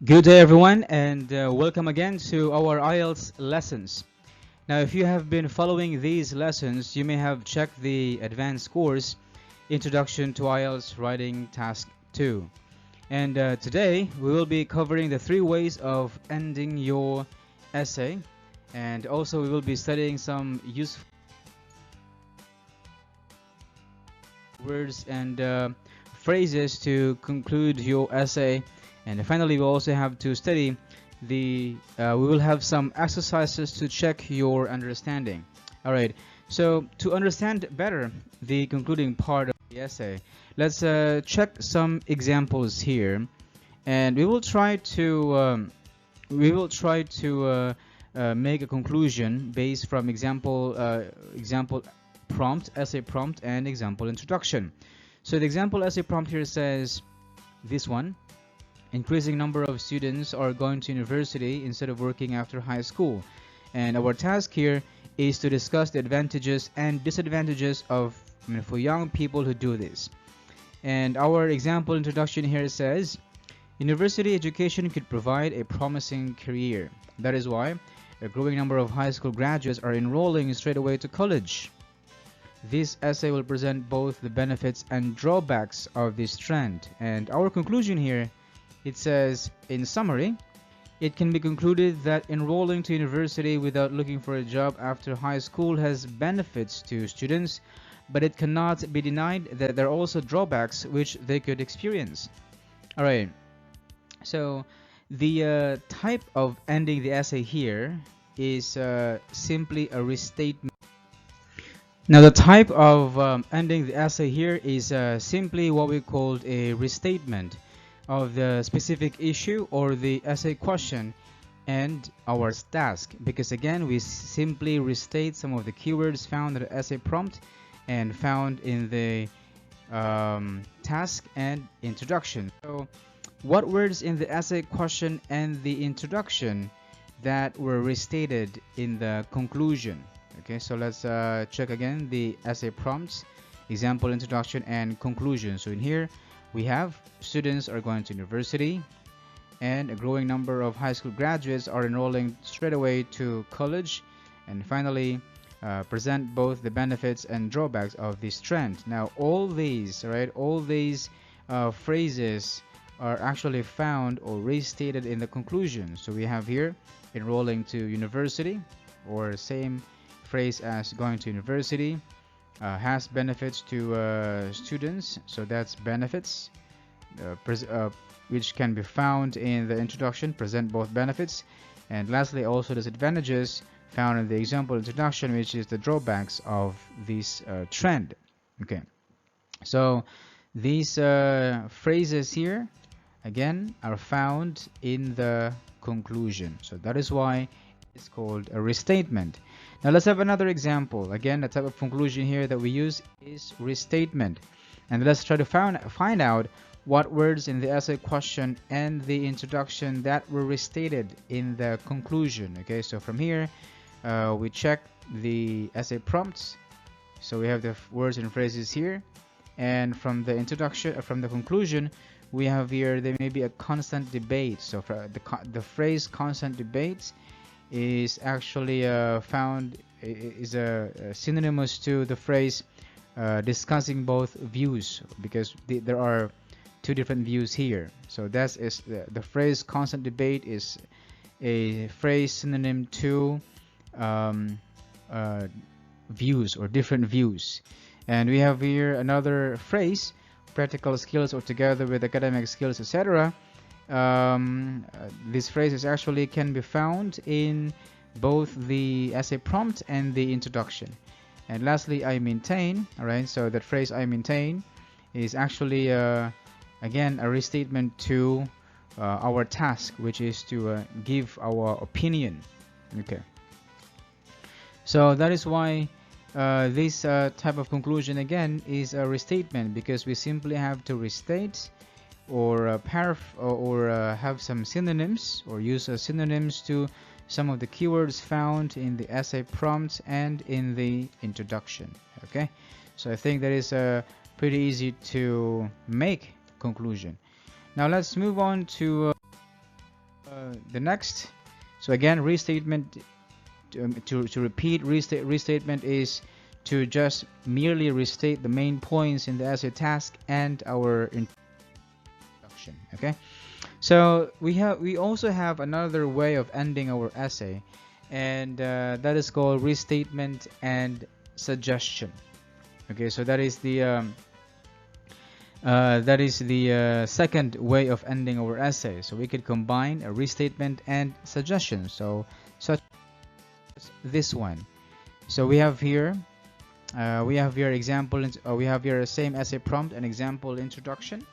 Good day, everyone, and welcome again to our IELTS lessons. Now, if you have been following these lessons, you may have checked the advanced course, Introduction to IELTS Writing Task 2. And today, we will be covering the 3 ways of ending your essay, and also we will be studying some useful words and phrases to conclude your essay. And finally, we also have to study we will have some exercises to check your understanding. All right, so to understand better the concluding part of the essay, let's check some examples here, and we will try to make a conclusion based from example prompt, essay prompt, and example introduction. So the example essay prompt here says this one: increasing number of students are going to university instead of working after high school. And our task here is to discuss the advantages and disadvantages of, for young people who do this. And our example introduction here says, university education could provide a promising career. That is why a growing number of high school graduates are enrolling straight away to college. This essay will present both the benefits and drawbacks of this trend. And our conclusion here, it says, in summary, it can be concluded that enrolling to university without looking for a job after high school has benefits to students, but it cannot be denied that there are also drawbacks which they could experience. Alright, so the type of ending the essay here is simply a restatement. Now the type of ending the essay here is simply what we call a restatement of the specific issue or the essay question and our task, because again we simply restate some of the keywords found in the essay prompt and found in the task and introduction. So what words in the essay question and the introduction that were restated in the conclusion? Okay, so let's check again the essay prompts, example, introduction, and conclusion. So in here we have students are going to university, and a growing number of high school graduates are enrolling straight away to college, and finally present both the benefits and drawbacks of this trend. Now all these phrases are actually found or restated in the conclusion. So we have here enrolling to university, or same phrase as going to university, has benefits to students, so that's benefits, which can be found in the introduction, present both benefits. And lastly, also disadvantages found in the example introduction, which is the drawbacks of this trend. Okay, so these phrases here again are found in the conclusion, so that is why it's called a restatement. Now let's have another example. Again, the type of conclusion here that we use is restatement, and let's try to find out what words in the essay question and the introduction that were restated in the conclusion. Okay, so from here we check the essay prompts, so we have the words and phrases here, and from the introduction, from the conclusion, we have here there may be a constant debate. So for the phrase constant debate is actually found is synonymous to the phrase discussing both views, because there are two different views here. So that is the phrase constant debate is a phrase synonym to views or different views. And we have here another phrase, practical skills or together with academic skills, etc. This phrase is actually can be found in both the essay prompt and the introduction. And lastly, I maintain. All right, so that phrase I maintain is actually again a restatement to our task, which is to give our opinion. Okay, so that is why this type of conclusion again is a restatement, because we simply have to restate or have some synonyms, or use synonyms to some of the keywords found in the essay prompts and in the introduction. Okay, so I think that is pretty easy to make conclusion. Now let's move on to the next. So again, restatement, to repeat, restatement is to just merely restate the main points in the essay task and our introduction. Okay, so we also have another way of ending our essay, and that is called restatement and suggestion. Okay, so that is the second way of ending our essay. So we could combine a restatement and suggestion. So such as this one. So we have here example. We have here the same essay prompt and example introduction.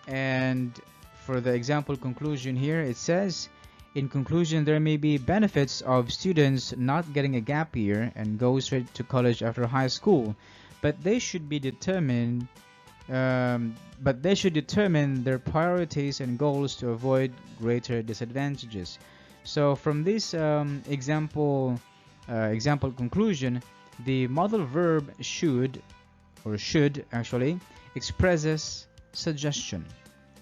And for the example conclusion here, it says, in conclusion, there may be benefits of students not getting a gap year and go straight to college after high school, but they should determine their priorities and goals to avoid greater disadvantages. So from this example conclusion, the modal verb should actually expresses suggestion.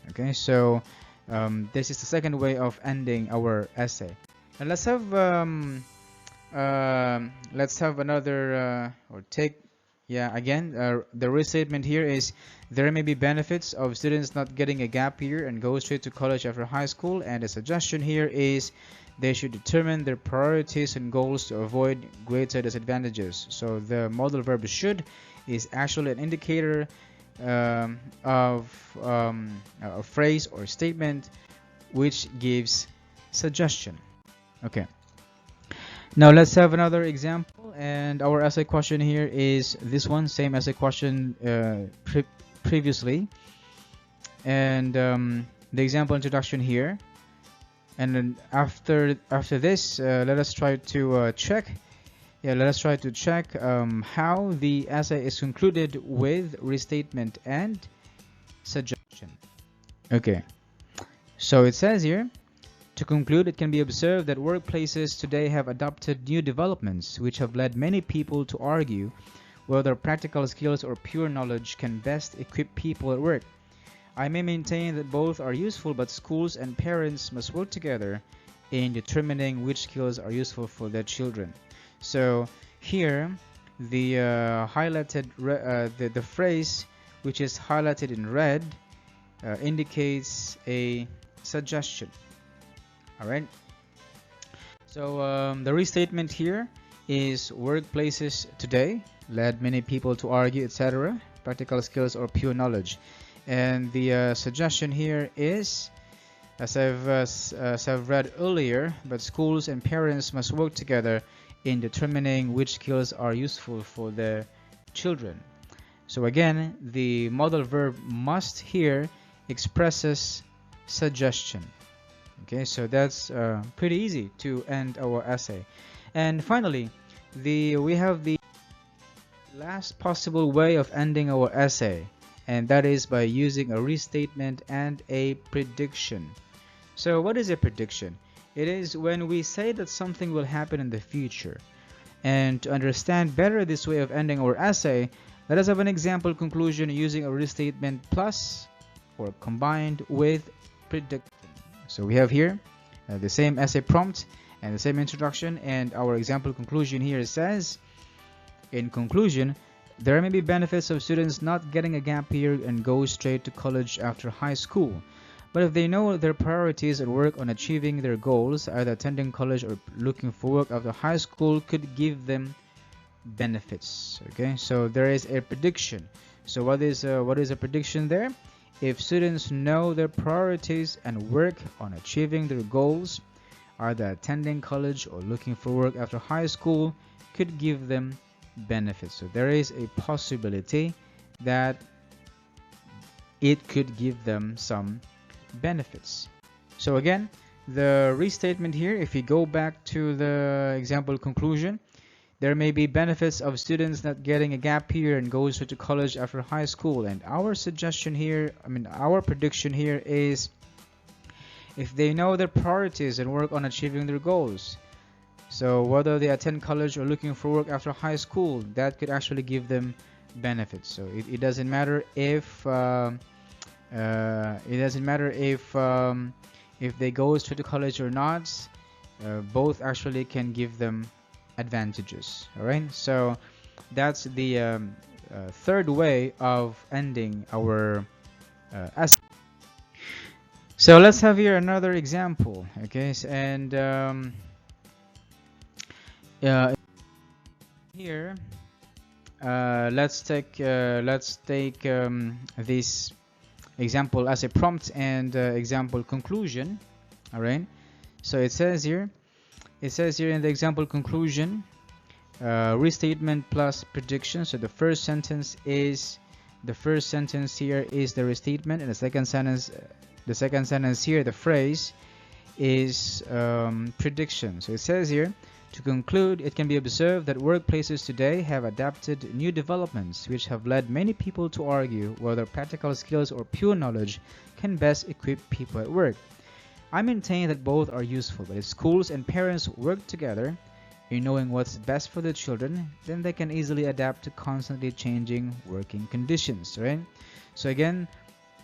Okay, so this is the second way of ending our essay. And let's have another or take. Yeah, again, the restatement here is, there may be benefits of students not getting a gap year and go straight to college after high school. And the suggestion here is, they should determine their priorities and goals to avoid greater disadvantages. So the modal verb should is actually an indicator of a phrase or statement which gives suggestion. Okay. Now let's have another example, and our essay question here is this one, same essay question previously, and the example introduction here. And then after this, let us try to check. Yeah, let us try to check how the essay is concluded with restatement and suggestion. Okay, so it says here, to conclude, it can be observed that workplaces today have adopted new developments which have led many people to argue whether practical skills or pure knowledge can best equip people at work. I may maintain that both are useful, but schools and parents must work together in determining which skills are useful for their children. So here, the the phrase which is highlighted in red indicates a suggestion. All right. So the restatement here is, workplaces today led many people to argue, etc., practical skills or pure knowledge. And the suggestion here is, as I've read earlier, but schools and parents must work together in determining which skills are useful for their children. So again, the modal verb must here expresses suggestion. Okay, so that's pretty easy to end our essay. And finally, we have the last possible way of ending our essay, and that is by using a restatement and a prediction. So what is a prediction? It is when we say that something will happen in the future. And to understand better this way of ending our essay, let us have an example conclusion using a restatement plus or combined with prediction. So we have here the same essay prompt and the same introduction, and our example conclusion here says, in conclusion, there may be benefits of students not getting a gap year and go straight to college after high school. But if they know their priorities and work on achieving their goals, either attending college or looking for work after high school could give them benefits. Okay, so there is a prediction. So what is a prediction there? If students know their priorities and work on achieving their goals, either attending college or looking for work after high school could give them benefits. So there is a possibility that it could give them some benefits. So again, the restatement here, if we go back to the example conclusion, there may be benefits of students not getting a gap year and go straight to college after high school. And our suggestion here, our prediction here is, if they know their priorities and work on achieving their goals. So whether they attend college or looking for work after high school, that could actually give them benefits. So it doesn't matter if if they go to the college or not, both actually can give them advantages. All right, so that's the third way of ending our essay. So let's have here another example. Okay, and here let's take this example as a prompt and example conclusion. All right, so it says here in the example conclusion, restatement plus prediction. So the first sentence here is the restatement, and the second sentence here, the phrase, is prediction. So it says here, to conclude, it can be observed that workplaces today have adapted new developments which have led many people to argue whether practical skills or pure knowledge can best equip people at work. I maintain that both are useful, but if schools and parents work together in knowing what's best for the children, then they can easily adapt to constantly changing working conditions, right? So again,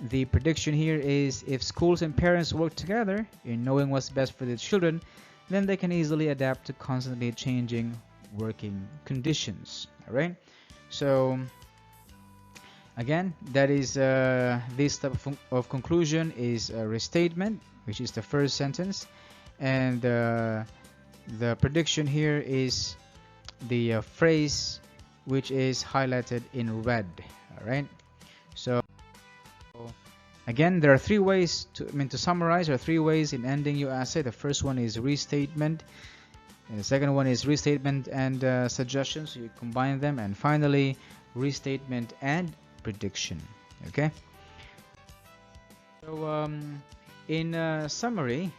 the prediction here is, if schools and parents work together in knowing what's best for the children, then they can easily adapt to constantly changing working conditions. All right, so again, that is this type of conclusion is a restatement, which is the first sentence, and the prediction here is the phrase, which is highlighted in red. All right, so again, there are three ways to summarize. There are three ways in ending your essay. The first one is restatement, and the second one is restatement and suggestions. So you combine them, and finally restatement and prediction. Okay. So in summary,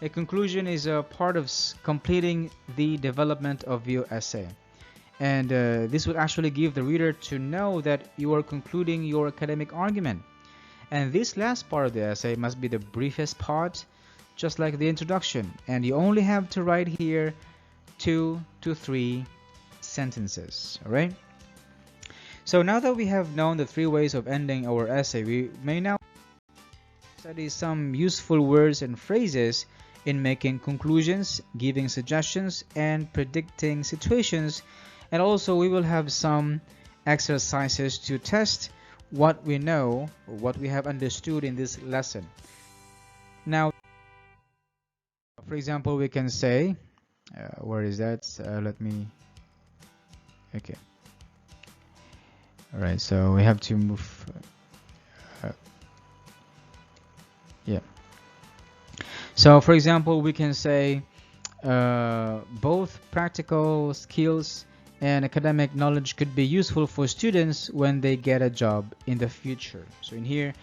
a conclusion is a part of completing the development of your essay, and this would actually give the reader to know that you are concluding your academic argument. And this last part of the essay must be the briefest part, just like the introduction, and you only have to write here 2 to 3 sentences. All right, so now that we have known the three ways of ending our essay, we may now study some useful words and phrases in making conclusions, giving suggestions, and predicting situations. And also we will have some exercises to test what we know, or what we have understood in this lesson. Now, for example, we can say, where is that? Let me, okay. All right, so we have to move, yeah. So for example, we can say both practical skills and academic knowledge could be useful for students when they get a job in the future. So in here,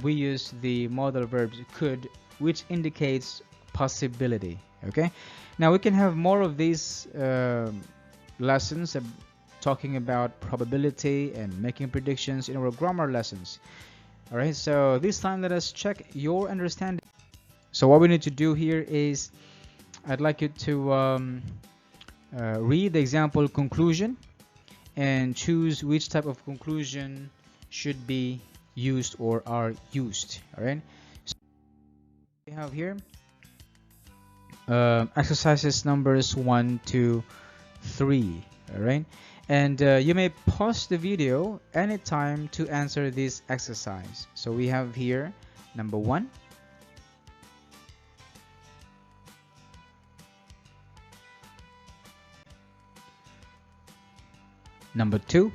we use the modal verb could, which indicates possibility. Okay, now we can have more of these lessons talking about probability and making predictions in our grammar lessons. All right, so this time let us check your understanding. So what we need to do here is, I'd like you to read the example conclusion and choose which type of conclusion should be used or are used. All right, so we have here exercises numbers 1 to 3. All right, and you may pause the video anytime to answer this exercise. So we have here number 1, number 2,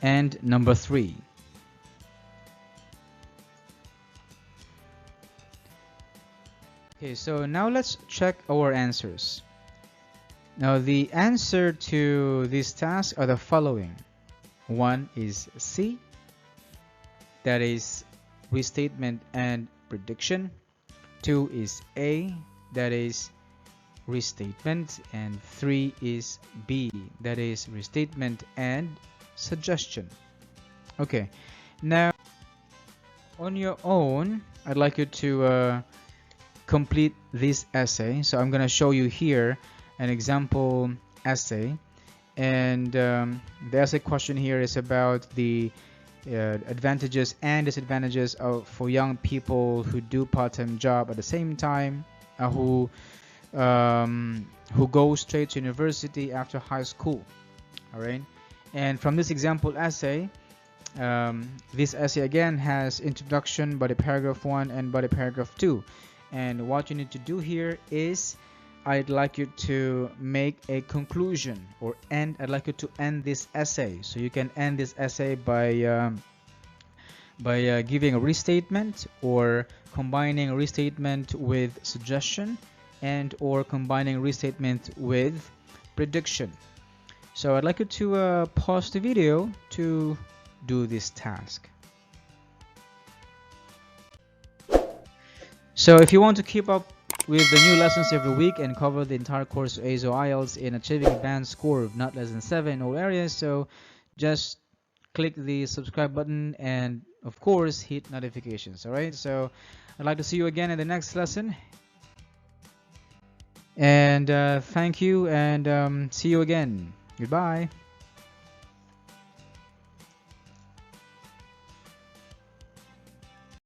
and number 3. Okay, so now let's check our answers. Now the answer to this task are the following. 1 is C, that is restatement and prediction. 2 is A, that is restatement, and 3 is B, that is restatement and suggestion. Okay, now on your own, I'd like you to complete this essay. So I'm going to show you here an example essay, and the essay question here is about the advantages and disadvantages for young people who do part-time job at the same time, who go straight to university after high school. All right, and from this example essay, this essay again has introduction, body paragraph 1 and body paragraph 2, and what you need to do here is I'd like you to make a conclusion, or I'd like you to end this essay. So you can end this essay by giving a restatement, or combining a restatement with suggestion, and or combining restatement with prediction. So I'd like you to pause the video to do this task. So if you want to keep up with the new lessons every week and cover the entire course of ASO IELTS in achieving advanced score of not less than 7 in all areas, so just click the subscribe button and of course hit notifications. Alright, so I'd like to see you again in the next lesson, and thank you, and see you again. Goodbye.